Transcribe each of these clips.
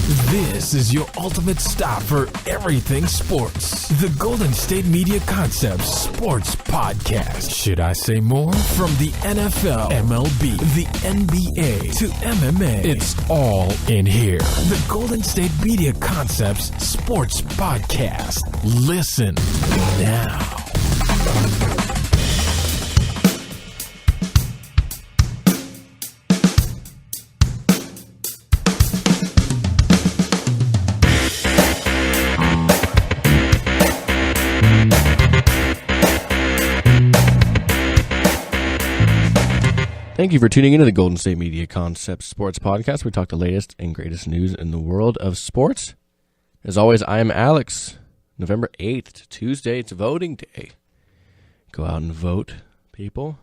This is your ultimate stop for everything sports. The Golden State Media Concepts Sports Podcast. Should I say more? From the NFL, MLB, the NBA to MMA, it's all in here. The Golden State Media Concepts Sports Podcast. Listen now. Thank you for tuning into the Golden State Media Concepts Sports Podcast. We talk the latest and greatest news in the world of sports. As always, I am Alex. November 8th, Tuesday, it's voting day. Go out and vote, people.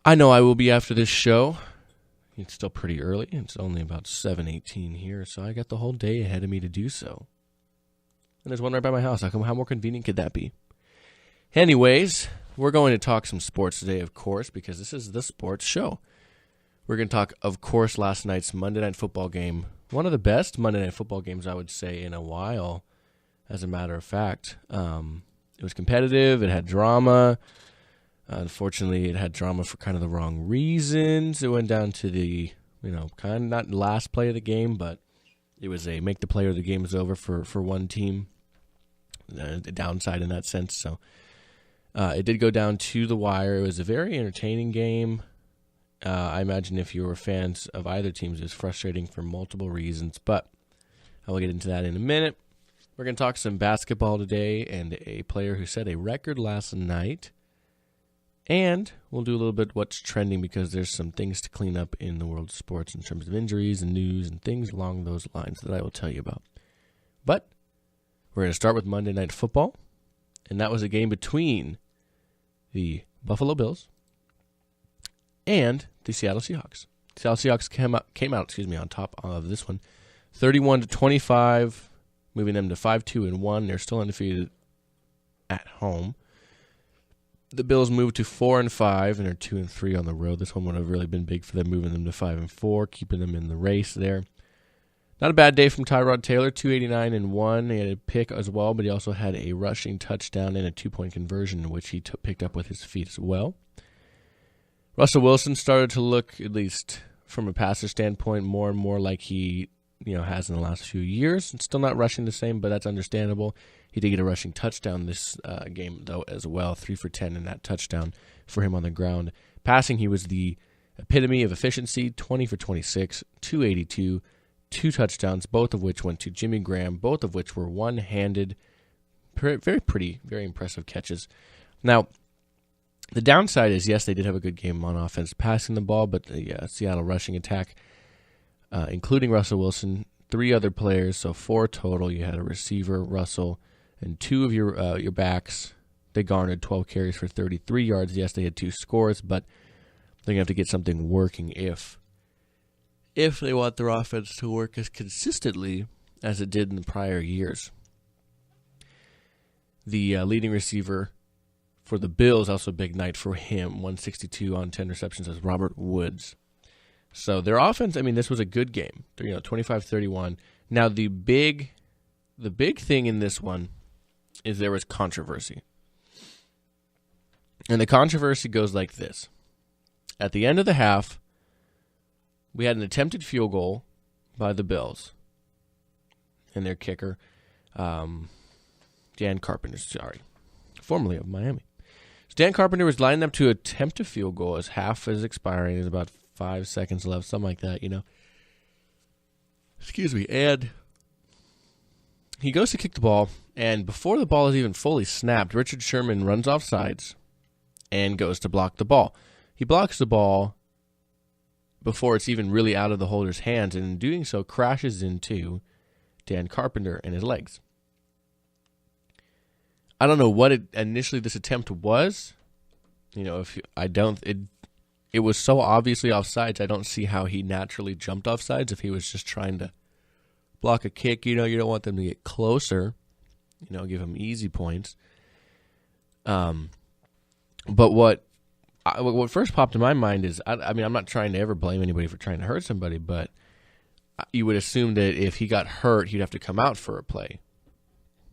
I know I will be after this show. It's still pretty early. It's only about 7:18 here, so I got the whole day ahead of me to do so. And there's one right by my house. How more convenient could that be? Anyways, we're going to talk some sports today, of course, because this is the sports show. We're going to talk, of course, last night's Monday Night Football game. One of the best Monday Night Football games, I would say, in a while, as a matter of fact. It was competitive. It had drama. Unfortunately, it had drama for kind of the wrong reasons. It went down to the, kind of not last play of the game, but it was a make the play or the game is over for one team. The downside in that sense, so... it did go down to the wire. It was a very entertaining game. I imagine if you were fans of either teams, it was frustrating for multiple reasons, but I will get into that in a minute. We're going to talk some basketball today and a player who set a record last night. And we'll do a little bit what's trending because there's some things to clean up in the world of sports in terms of injuries and news and things along those lines that I will tell you about. But we're going to start with Monday Night Football, and that was a game between the Buffalo Bills and the Seattle Seahawks. Seattle Seahawks came out on top of this one, 31-25, moving them to 5-2-1. They're still undefeated at home. The Bills moved to 4-5, and they're 2-3 on the road. This one would have really been big for them, moving them to 5-4, keeping them in the race there. Not a bad day from Tyrod Taylor, 289-1. He had a pick as well, but he also had a rushing touchdown and a 2-point conversion, which he picked up with his feet as well. Russell Wilson started to look, at least from a passer standpoint, more and more like he has in the last few years. Still not rushing the same, but that's understandable. He did get a rushing touchdown this game, though, as well, 3 for 10 in that touchdown for him on the ground. Passing, he was the epitome of efficiency, 20 for 26, 282, 2 touchdowns, both of which went to Jimmy Graham, both of which were one-handed. Very pretty, very impressive catches. Now, the downside is, yes, they did have a good game on offense passing the ball, but the Seattle rushing attack, including Russell Wilson, 3 other players, so 4 total. You had a receiver, Russell, and 2 of your backs. They garnered 12 carries for 33 yards. Yes, they had 2 scores, but they're going to have to get something working if they want their offense to work as consistently as it did in the prior years. The leading receiver for the Bills, also a big night for him, 162 on 10 receptions, as Robert Woods. So their offense, this was a good game, 25-31. Now the big thing in this one is there was controversy. And the controversy goes like this. At the end of the half, we had an attempted field goal by the Bills and their kicker, Dan Carpenter, formerly of Miami. So Dan Carpenter was lining up to attempt a field goal as half is expiring. There's about 5 seconds left, something like that, Excuse me. And he goes to kick the ball, and before the ball is even fully snapped, Richard Sherman runs off sides and goes to block the ball. He blocks the ball before it's even really out of the holder's hands, and in doing so crashes into Dan Carpenter and his legs. I don't know what initially this attempt was. It was so obviously offsides, I don't see how he naturally jumped offsides if he was just trying to block a kick. You don't want them to get closer, give them easy points. But what first popped in my mind is, I'm not trying to ever blame anybody for trying to hurt somebody, but you would assume that if he got hurt, he'd have to come out for a play.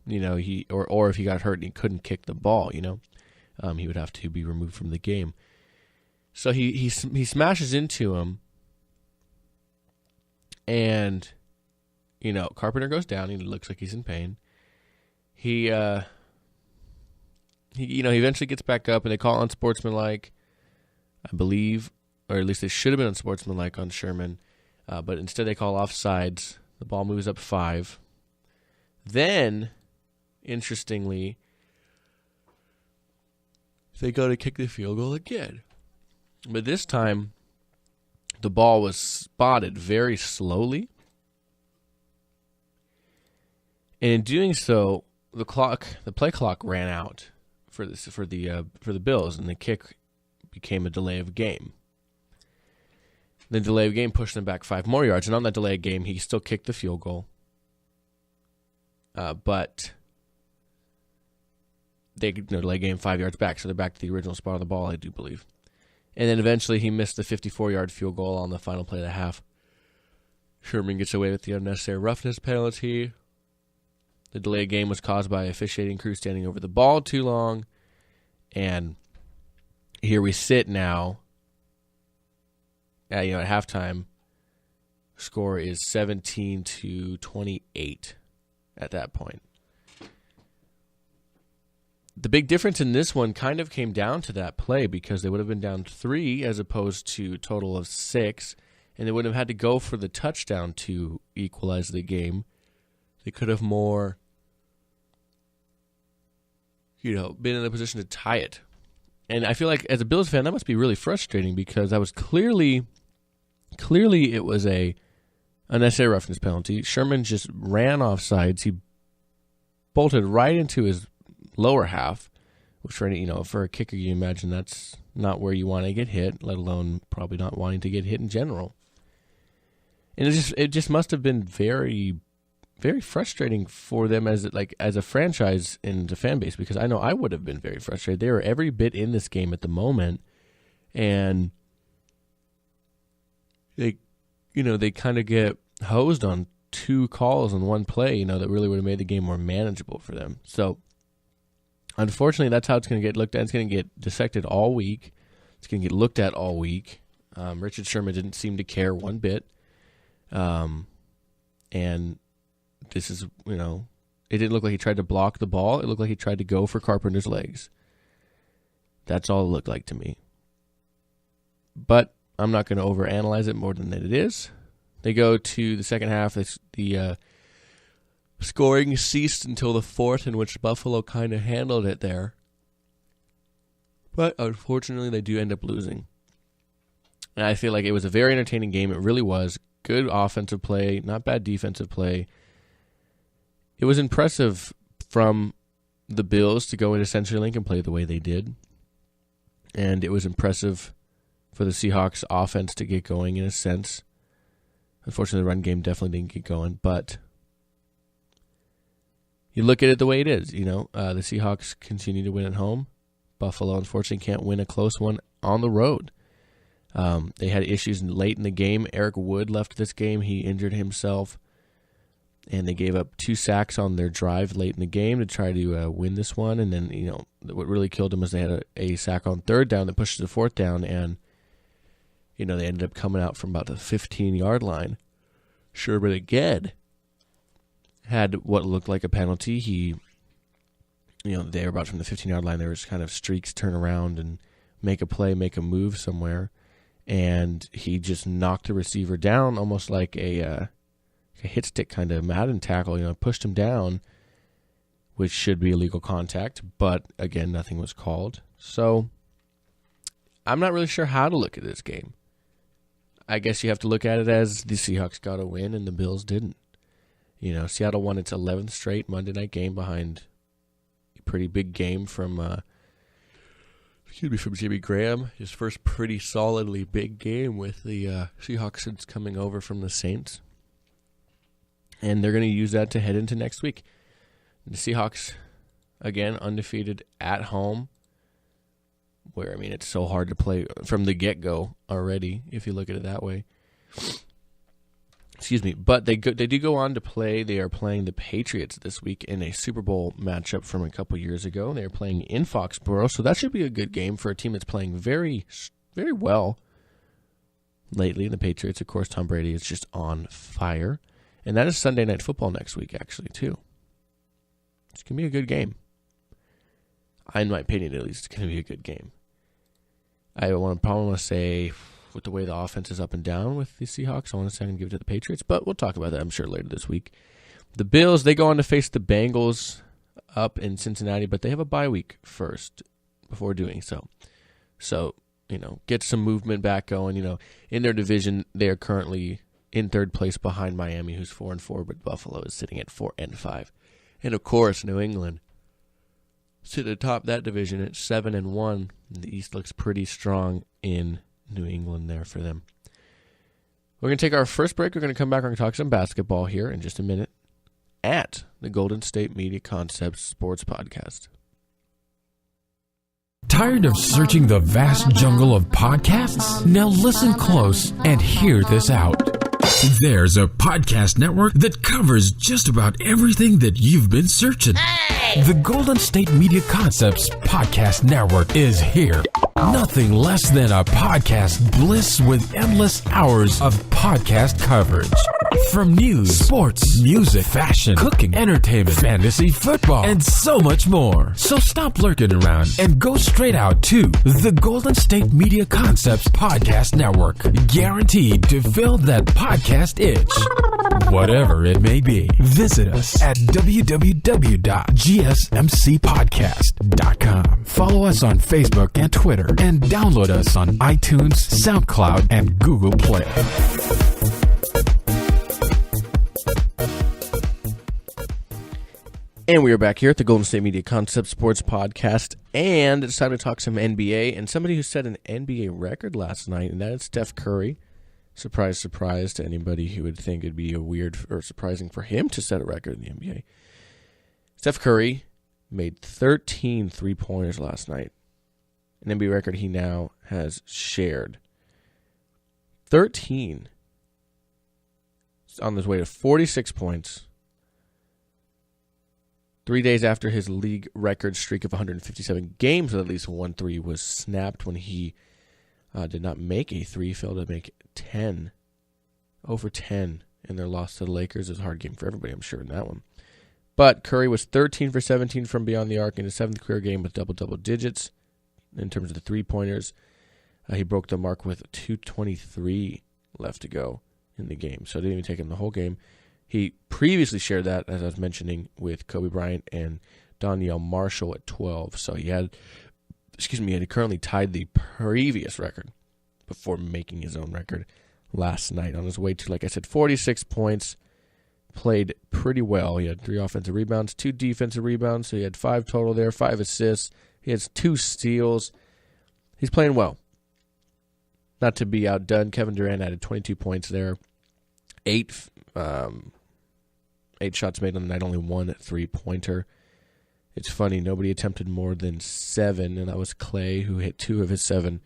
Or if he got hurt and he couldn't kick the ball, he would have to be removed from the game. So he smashes into him, and Carpenter goes down. He looks like he's in pain. He eventually gets back up, and they call unsportsmanlike, I believe, or at least they should have been unsportsmanlike on Sherman, but instead they call offsides. The ball moves up 5. Then, interestingly, they go to kick the field goal again. But this time, the ball was spotted very slowly. And in doing so, the play clock ran out for the Bills, and the kick became a delay of game. The delay of game pushed them back 5 more yards, and on that delay of game, he still kicked the field goal. But they delay game 5 yards back, so they're back to the original spot of the ball, I do believe. And then eventually he missed the 54-yard field goal on the final play of the half. Sherman gets away with the unnecessary roughness penalty. The delay of game was caused by officiating crew standing over the ball too long. And here we sit now. At halftime, score is 17-28 at that point. The big difference in this one kind of came down to that play, because they would have been down 3 as opposed to a total of 6, and they would have had to go for the touchdown to equalize the game. They could have more, been in a position to tie it. And I feel like as a Bills fan, that must be really frustrating, because that was clearly it was a unnecessary roughness penalty. Sherman just ran off sides. He bolted right into his lower half, which for a kicker, you imagine that's not where you want to get hit, let alone probably not wanting to get hit in general. And it just must have been very, very frustrating for them as a franchise and the fan base, because I know I would have been very frustrated. They were every bit in this game at the moment, and they kind of get hosed on 2 calls on 1 play, that really would have made the game more manageable for them. So, unfortunately, that's how it's going to get looked at. It's going to get dissected all week. It's going to get looked at all week. Richard Sherman didn't seem to care one bit. And this is, it didn't look like he tried to block the ball. It looked like he tried to go for Carpenter's legs. That's all it looked like to me. But I'm not going to overanalyze it more than it is. They go to the second half. The scoring ceased until the 4th, in which Buffalo kind of handled it there. But unfortunately, they do end up losing. And I feel like it was a very entertaining game. It really was. Good offensive play, not bad defensive play. It was impressive from the Bills to go into CenturyLink and play the way they did. And it was impressive for the Seahawks offense to get going in a sense. Unfortunately, the run game definitely didn't get going, but you look at it the way it is. The Seahawks continue to win at home. Buffalo, unfortunately, can't win a close one on the road. They had issues late in the game. Eric Wood left this game. He injured himself, and they gave up 2 sacks on their drive late in the game to try to win this one. And then, what really killed them was they had a sack on 3rd down that pushed to the 4th down, and they ended up coming out from about the 15-yard line. Sherman again had what looked like a penalty. They were about from the 15-yard line. There was kind of streaks, turn around and make a play, make a move somewhere. And he just knocked the receiver down almost like a hit stick kind of Madden tackle, pushed him down, which should be illegal contact. But, again, nothing was called. So I'm not really sure how to look at this game. I guess you have to look at it as the Seahawks got a win and the Bills didn't. Seattle won its 11th straight Monday night game behind a pretty big game from Jimmy Graham. His first pretty solidly big game with the Seahawks since coming over from the Saints. And they're going to use that to head into next week. The Seahawks, again, undefeated at home, where, it's so hard to play from the get-go already, if you look at it that way. Excuse me, but they do go on to play. They are playing the Patriots this week in a Super Bowl matchup from a couple years ago. They are playing in Foxborough, so that should be a good game for a team that's playing very, very well lately. The Patriots, of course, Tom Brady is just on fire, and that is Sunday Night Football next week, actually, too. It's gonna be a good game. In my opinion, at least, it's gonna be a good game. I probably want to say, with the way the offense is up and down with the Seahawks, I want to say I'm going to give it to the Patriots, but we'll talk about that, I'm sure, later this week. The Bills, they go on to face the Bengals up in Cincinnati, but they have a bye week first before doing so. So, get some movement back going. In their division, they are currently in third place behind Miami, who's 4-4, but Buffalo is sitting at 4-5. And, of course, New England sitting atop that division at 7-1. The East looks pretty strong in New England there for them. We're going to take our first break. We're going to come back. We're going to talk some basketball here in just a minute at the Golden State Media Concepts Sports Podcast. Tired of searching the vast jungle of podcasts? Now listen close and hear this out. There's a podcast network that covers just about everything that you've been searching. Hey! The Golden State Media Concepts Podcast Network is here. Nothing less than a podcast bliss with endless hours of podcast coverage. From news, sports, music, fashion, cooking, entertainment, fantasy, football, and so much more. So stop lurking around and go straight out to the Golden State Media Concepts Podcast Network. Guaranteed to fill that podcast itch. Whatever it may be. Visit us at www.gsmcpodcast.com. Follow us on Facebook and Twitter, and download us on iTunes, SoundCloud, and Google Play. And we are back here at the Golden State Media Concept Sports Podcast, and it's time to talk some NBA, and somebody who set an NBA record last night, and that is Steph Curry. Surprise, surprise to anybody who would think it'd be a weird or surprising for him to set a record in the NBA. Steph Curry made 13 three-pointers last night, an NBA record he now has shared. 13. He's on his way to 46 points. 3 days after his league record streak of 157 games with at least 1 3 was snapped when he did not make a 3, failed to make 10. Over 10 in their loss to the Lakers. It was a hard game for everybody, I'm sure, in that one. But Curry was 13 for 17 from beyond the arc in his 7th career game with double digits in terms of the three-pointers. He broke the mark with 2:23 left to go in the game. So it didn't even take him the whole game. He previously shared that, as I was mentioning, with Kobe Bryant and Donyell Marshall at 12. So he had currently tied the previous record before making his own record last night on his way to, like I said, 46 points. Played pretty well. He had 3 offensive rebounds, 2 defensive rebounds, so he had 5 total there, 5 assists. He has 2 steals. He's playing well. Not to be outdone, Kevin Durant added 22 points there. 8 shots made on the night, only 1 three-pointer. It's funny, nobody attempted more than 7, and that was Clay, who hit 2 of his 7,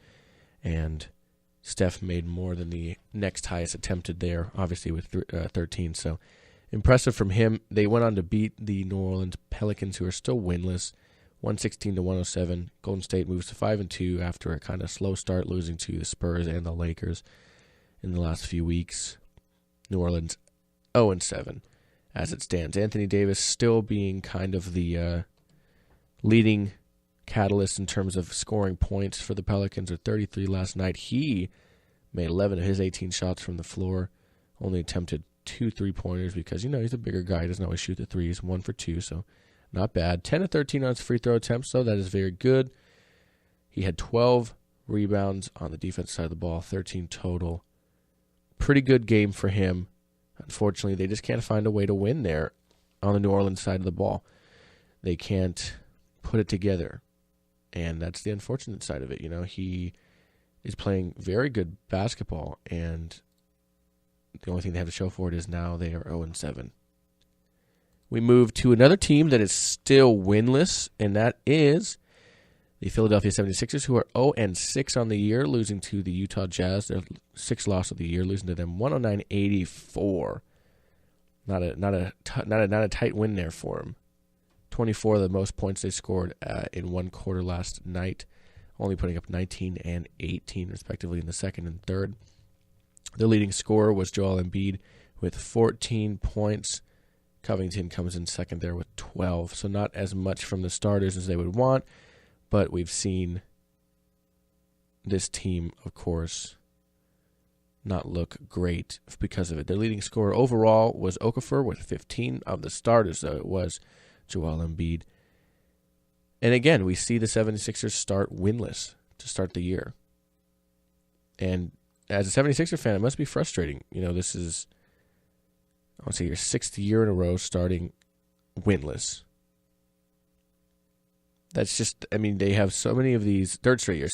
and Steph made more than the next highest attempted there, obviously with 13. So impressive from him. They went on to beat the New Orleans Pelicans, who are still winless, 116-107. Golden State moves to 5-2 after a kind of slow start, losing to the Spurs and the Lakers in the last few weeks. New Orleans 0-7 as it stands. Anthony Davis still being kind of the leading catalyst in terms of scoring points for the Pelicans with 33 last night. He made 11 of his 18 shots from the floor, only attempted 2 3-pointers because, he's a bigger guy. He doesn't always shoot the threes, 1 for 2, so not bad. 10 of 13 on his free throw attempts, so that is very good. He had 12 rebounds on the defense side of the ball, 13 total. Pretty good game for him. Unfortunately, they just can't find a way to win there on the New Orleans side of the ball. They can't put it together, and that's the unfortunate side of it. He is playing very good basketball, and the only thing they have to show for it is now they are 0-7. We move to another team that is still winless, and that is The Philadelphia 76ers, who are 0-6 on the year, losing to the Utah Jazz, their sixth loss of the year, losing to them 109-84. Not a tight win there for them. 24 of the most points they scored in one quarter last night, only putting up 19 and 18 respectively in the second and third. The leading scorer was Joel Embiid with 14 points. Covington comes in second there with 12, so not as much from the starters as they would want, but we've seen this team, of course, not look great because of it. Their leading scorer overall was Okafor with 15 of the starters, though it was Joel Embiid. And again, we see the 76ers start winless to start the year. And as a 76er fan, it must be frustrating. This is, I would say, your sixth year in a row starting winless. That's just, they have so many of these, third straight year,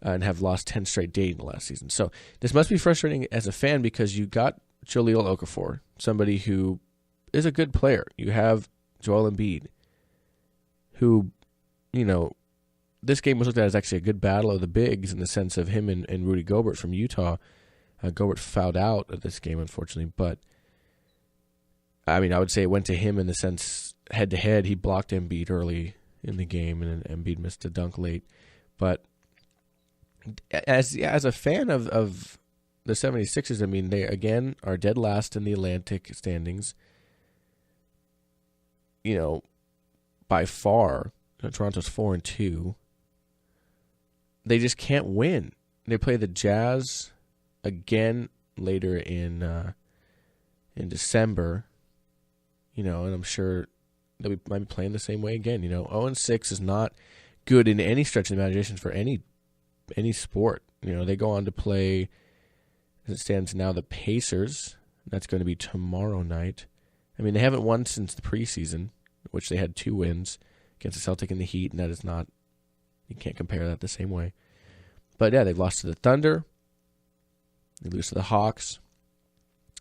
and have lost 10 straight days in the last season. So this must be frustrating as a fan because you got Jahlil Okafor, somebody who is a good player. You have Joel Embiid, who, this game was looked at as actually a good battle of the bigs in the sense of him and Rudy Gobert from Utah. Gobert fouled out of this game, unfortunately, but I would say it went to him in the sense head-to-head. He blocked Embiid early in the game, and Embiid missed a dunk late. But as a fan of the 76ers, they, again, are dead last in the Atlantic standings. By far, Toronto's 4-2. They just can't win. They play the Jazz again later in December. And I'm sure that we might be playing the same way again. 0-6 is not good in any stretch of the imagination for any sport. They go on to play, as it stands now, the Pacers. That's going to be tomorrow night. They haven't won since the preseason, which they had 2 wins against the Celtic and the Heat, and that is not, you can't compare that the same way. But yeah, they've lost to the Thunder. They lose to the Hawks.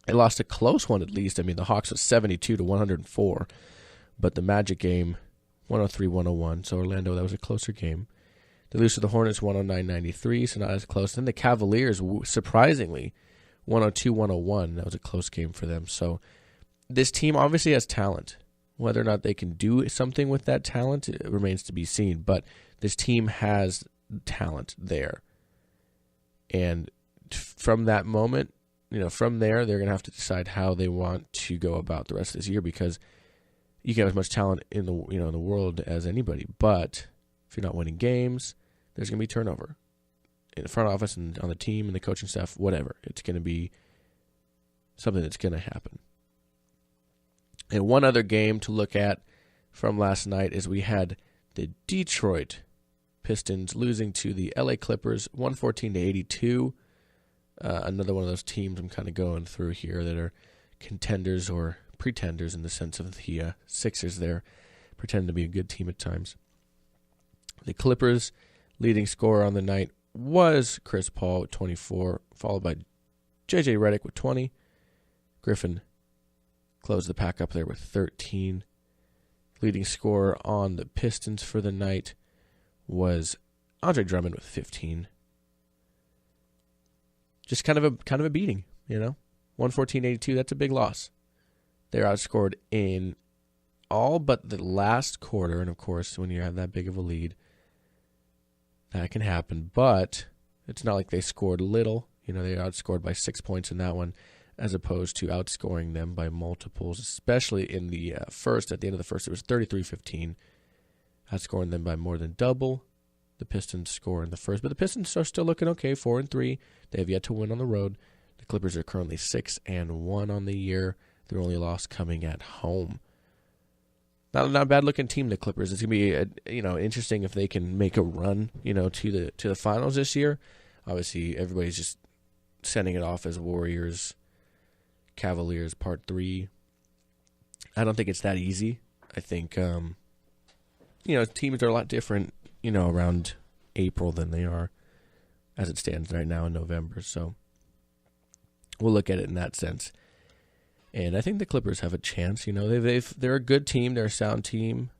They lost a close one at least. The Hawks was 72-104, but the Magic game, 103-101. So Orlando, that was a closer game. They lose to the Hornets 109-93, so not as close. Then the Cavaliers, surprisingly, 102-101. That was a close game for them. So this team obviously has talent. Whether or not they can do something with that talent, it remains to be seen. But this team has talent there. And from that moment, from there, they're going to have to decide how they want to go about the rest of this year, because you can have as much talent in the in the world as anybody, but if you're not winning games, there's going to be turnover in the front office and on the team and the coaching staff, whatever. It's going to be something that's going to happen. And one other game to look at from last night is we had the Detroit Pistons losing to the LA Clippers 114-82. Another one of those teams I'm kind of going through here that are contenders or pretenders in the sense of the Sixers there, pretend to be a good team at times. The Clippers' leading scorer on the night was Chris Paul with 24, followed by J.J. Redick with 20. Griffin closed the pack up there with 13. Leading scorer on the Pistons for the night was Andre Drummond with 15. Just kind of a beating, 114-82, that's a big loss. They're outscored in all but the last quarter, and of course, when you have that big of a lead, that can happen. But it's not like they scored little. They outscored by 6 points in that one, as opposed to outscoring them by multiples, especially in the first. At the end of the first, it was 33-15, outscoring them by more than double. The Pistons score in the first, but the Pistons are still looking okay, 4-3. They have yet to win on the road. The Clippers are currently 6-1 on the year. Their only loss coming at home. Not a bad looking team, the Clippers. It's gonna be interesting if they can make a run, to the finals this year. Obviously, everybody's just sending it off as Warriors, Cavaliers Part 3. I don't think it's that easy. I think teams are a lot different, around April than they are as it stands right now in November. So we'll look at it in that sense. And I think the Clippers have a chance. They're a good team. They're a sound team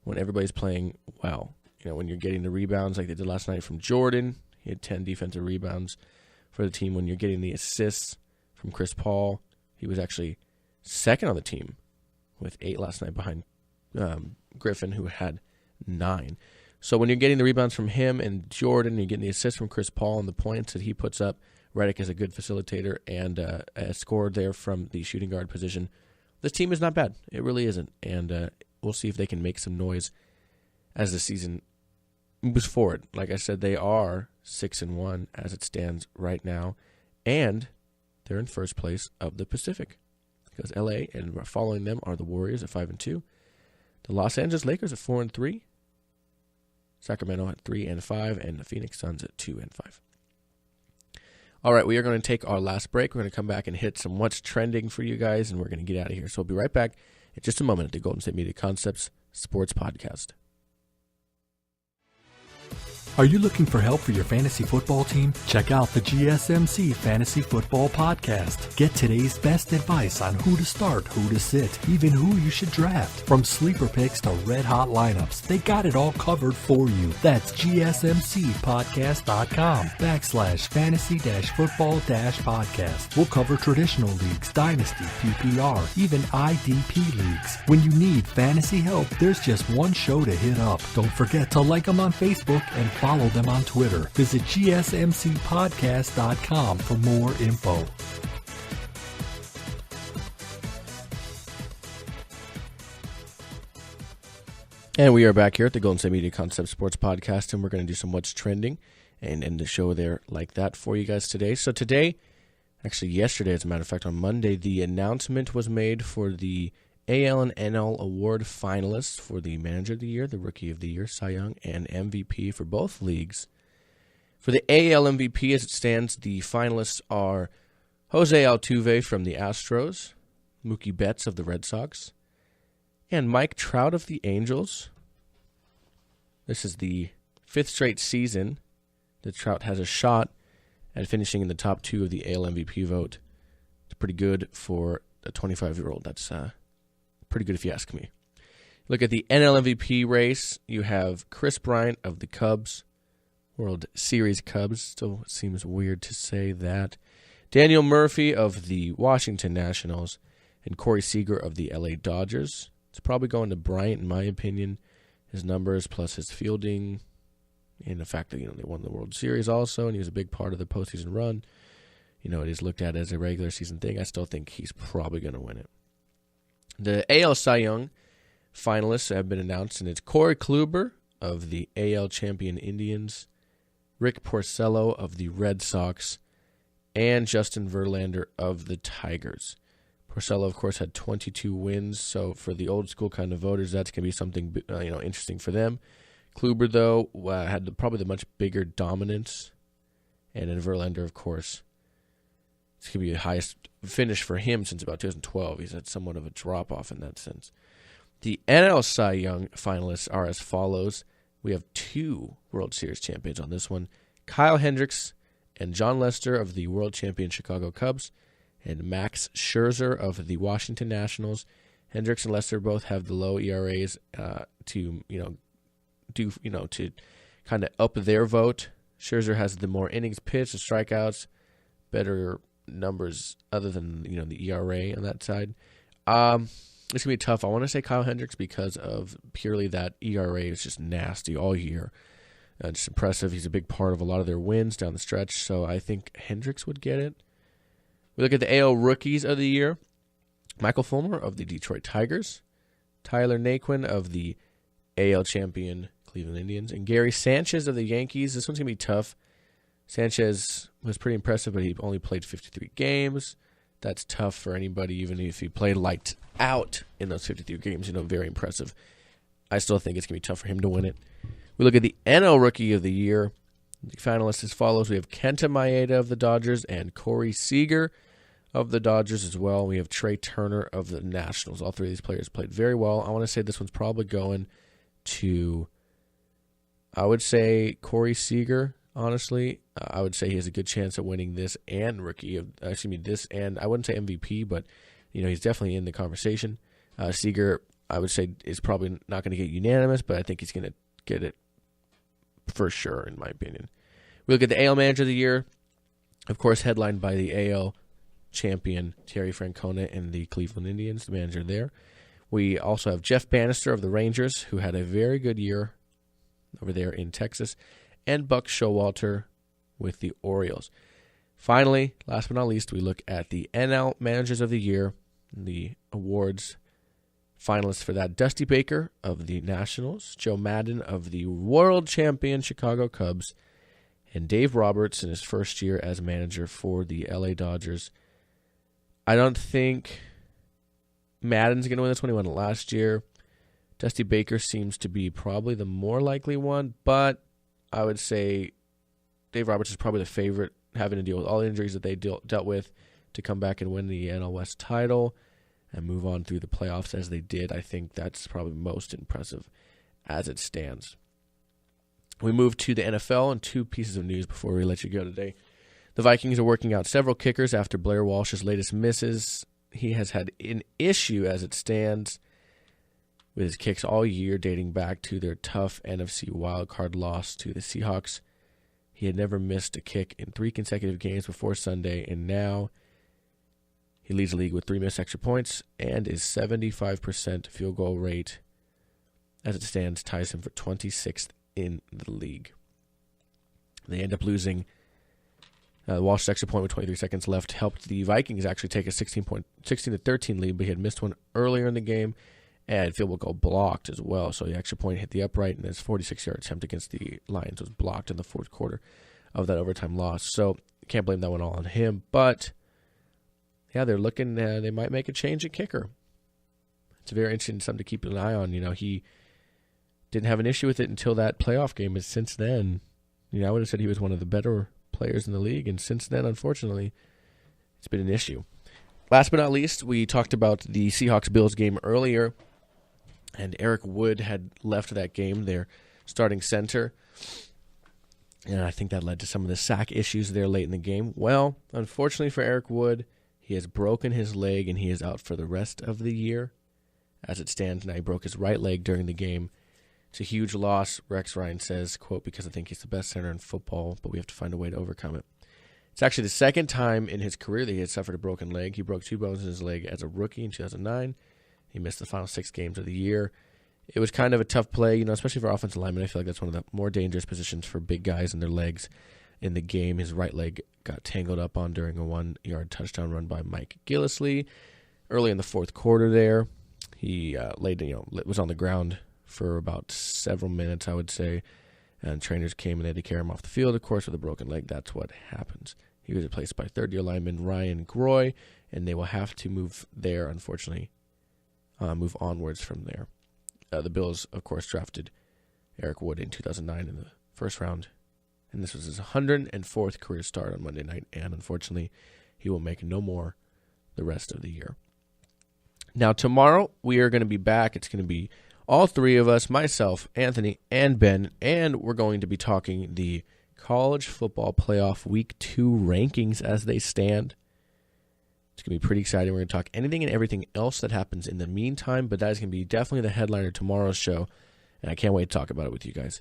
when everybody's playing well. when you're getting the rebounds like they did last night from Jordan, he had 10 defensive rebounds for the team. When you're getting the assists from Chris Paul, he was actually second on the team with 8 last night behind Griffin, who had 9. So when you're getting the rebounds from him and Jordan, you're getting the assists from Chris Paul and the points that he puts up, Redick is a good facilitator and a scorer there from the shooting guard position. This team is not bad. It really isn't. And we'll see if they can make some noise as the season moves forward. Like I said, they are 6-1 as it stands right now. And they're in first place of the Pacific. Because LA and following them are the Warriors at 5-2. The Los Angeles Lakers at 4-3. Sacramento at 3-5. And the Phoenix Suns at 2-5. All right, we are going to take our last break. We're going to come back and hit some what's trending for you guys, and we're going to get out of here. So we'll be right back in just a moment at the Golden State Media Concepts Sports Podcast. Are you looking for help for your fantasy football team? Check out the GSMC Fantasy Football Podcast. Get today's best advice on who to start, who to sit, even who you should draft. From sleeper picks to red-hot lineups, they got it all covered for you. That's gsmcpodcast.com/fantasy-football-podcast. We'll cover traditional leagues, dynasty, PPR, even IDP leagues. When you need fantasy help, there's just one show to hit up. Don't forget to like them on Facebook and follow them on Twitter. Visit gsmcpodcast.com for more info. And we are back here at the Golden State Media Concept Sports Podcast, and we're going to do some what's trending and end the show there like that for you guys today. So today, actually yesterday, as a matter of fact, on Monday, the announcement was made for the AL and NL Award finalists for the Manager of the Year, the Rookie of the Year, Cy Young, and MVP for both leagues. For the AL MVP, as it stands, the finalists are Jose Altuve from the Astros, Mookie Betts of the Red Sox, and Mike Trout of the Angels. This is the 5th straight season that Trout has a shot at finishing in the top 2 of the AL MVP vote. It's pretty good for a 25-year-old. That's pretty good if you ask me. Look at the NL MVP race. You have Chris Bryant of the Cubs, World Series Cubs. Still seems weird to say that. Daniel Murphy of the Washington Nationals, and Corey Seager of the LA Dodgers. It's probably going to Bryant, in my opinion. His numbers plus his fielding, and the fact that they won the World Series also, and he was a big part of the postseason run. It is looked at as a regular season thing. I still think he's probably going to win it. The AL Cy Young finalists have been announced, and it's Corey Kluber of the AL champion Indians, Rick Porcello of the Red Sox, and Justin Verlander of the Tigers. Porcello, of course, had 22 wins, so for the old school kind of voters, that's going to be something interesting for them. Kluber, though, had probably the much bigger dominance, and then Verlander, of course, it's going to be the highest finish for him since about 2012. He's had somewhat of a drop-off in that sense. The NL Cy Young finalists are as follows. We have 2 World Series champions on this one. Kyle Hendricks and John Lester of the world champion Chicago Cubs, and Max Scherzer of the Washington Nationals. Hendricks and Lester both have the low ERAs to kind of up their vote. Scherzer has the more innings pitched, the strikeouts, better numbers other than the ERA on that side. It's gonna be tough. I want to say Kyle Hendricks because of purely that ERA is just nasty all year. Just impressive. He's a big part of a lot of their wins down the stretch, so I think Hendricks would get it. We look at the AL Rookies of the Year. Michael Fulmer of the Detroit Tigers, Tyler Naquin of the AL champion Cleveland Indians, and Gary Sanchez of the Yankees. This one's gonna be tough. Sanchez was pretty impressive, but he only played 53 games. That's tough for anybody, even if he played lights out in those 53 games. Very impressive. I still think it's going to be tough for him to win it. We look at the NL Rookie of the Year. The finalists as follows. We have Kenta Maeda of the Dodgers and Corey Seager of the Dodgers as well. We have Trey Turner of the Nationals. All 3 of these players played very well. I want to say this one's probably going to, I would say, Corey Seager. Honestly, I would say he has a good chance at winning this and this and I wouldn't say MVP, but he's definitely in the conversation. Seager, I would say, is probably not going to get unanimous, but I think he's going to get it for sure, in my opinion. We look at the AL Manager of the Year, of course, headlined by the AL champion Terry Francona and the Cleveland Indians, the manager there. We also have Jeff Bannister of the Rangers, who had a very good year over there in Texas, and Buck Showalter with the Orioles. Finally, last but not least, we look at the NL Managers of the Year, the awards finalists for that. Dusty Baker of the Nationals, Joe Maddon of the world champion Chicago Cubs, and Dave Roberts in his first year as manager for the LA Dodgers. I don't think Maddon's going to win this one. He won it last year. Dusty Baker seems to be probably the more likely one, but I would say Dave Roberts is probably the favorite, having to deal with all the injuries that they dealt with to come back and win the NL West title and move on through the playoffs as they did. I think that's probably most impressive as it stands. We move to the NFL and two pieces of news before we let you go today. The Vikings are working out several kickers after Blair Walsh's latest misses. He has had an issue as it stands with his kicks all year, dating back to their tough NFC wildcard loss to the Seahawks. He had never missed a kick in 3 consecutive games before Sunday, and now he leads the league with 3 missed extra points, and his 75% field goal rate, as it stands, ties him for 26th in the league. They end up losing. Walsh's extra point with 23 seconds left helped the Vikings actually take a 16-13 lead, but he had missed one earlier in the game, and field goal blocked as well. So the extra point hit the upright, and his 46-yard attempt against the Lions was blocked in the fourth quarter of that overtime loss. So can't blame that one all on him. But yeah, they're looking. They might make a change at kicker. It's very interesting, something to keep an eye on. You know, he didn't have an issue with it until that playoff game, and since then, you know, I would have said he was one of the better players in the league, and since then, unfortunately, it's been an issue. Last but not least, we talked about the Seahawks-Bills game earlier, and Eric Wood had left that game, their starting center, and I think that led to some of the sack issues there late in the game. Well, unfortunately for Eric Wood, he has broken his leg, and he is out for the rest of the year. As it stands now, he broke his right leg during the game. It's a huge loss, Rex Ryan says, quote, because I think he's the best center in football, but we have to find a way to overcome it. It's actually the second time in his career that he had suffered a broken leg. He broke 2 bones in his leg as a rookie in 2009. He missed the final 6 games of the year. It was kind of a tough play, you know, especially for offensive linemen. I feel like that's one of the more dangerous positions for big guys and their legs in the game. His right leg got tangled up on during a 1-yard touchdown run by Mike Gillislee. Early in the fourth quarter there, he was on the ground for about several minutes, I would say, and trainers came and they had to carry him off the field, of course, with a broken leg. That's what happens. He was replaced by third-year lineman Ryan Groy, and they will have to move there, unfortunately, move onwards from there. The Bills, of course, drafted Eric Wood in 2009 in the first round, and this was his 104th career start on Monday night, and unfortunately, he will make no more the rest of the year. Now, tomorrow, we are going to be back. It's going to be all 3 of us, myself, Anthony, and Ben, and we're going to be talking the College Football Playoff Week 2 rankings as they stand. It's going to be pretty exciting. We're going to talk anything and everything else that happens in the meantime, but that is going to be definitely the headliner of tomorrow's show, and I can't wait to talk about it with you guys.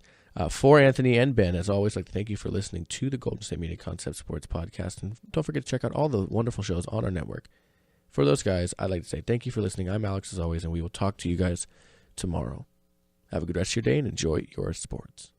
For Anthony and Ben, as always, I'd like to thank you for listening to the Golden State Media Concept Sports Podcast, and don't forget to check out all the wonderful shows on our network. For those guys, I'd like to say thank you for listening. I'm Alex, as always, and we will talk to you guys tomorrow. Have a good rest of your day and enjoy your sports.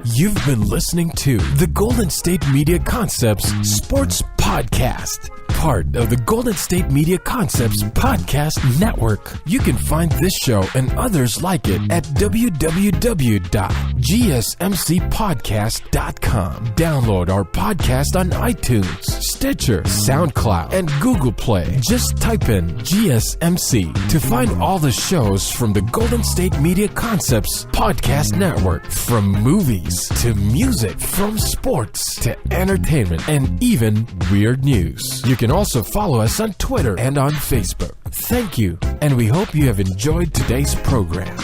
You've been listening to the Golden State Media Concepts Sports Podcast, part of the Golden State Media Concepts Podcast Network. You can find this show and others like it at www.gsmcpodcast.com. Download our podcast on iTunes, Stitcher, SoundCloud, and Google Play. Just type in GSMC to find all the shows from the Golden State Media Concepts Podcast Network, from movies to music, from sports to entertainment, and even weird news. You can also follow us on Twitter and on Facebook. Thank you, and we hope you have enjoyed today's program.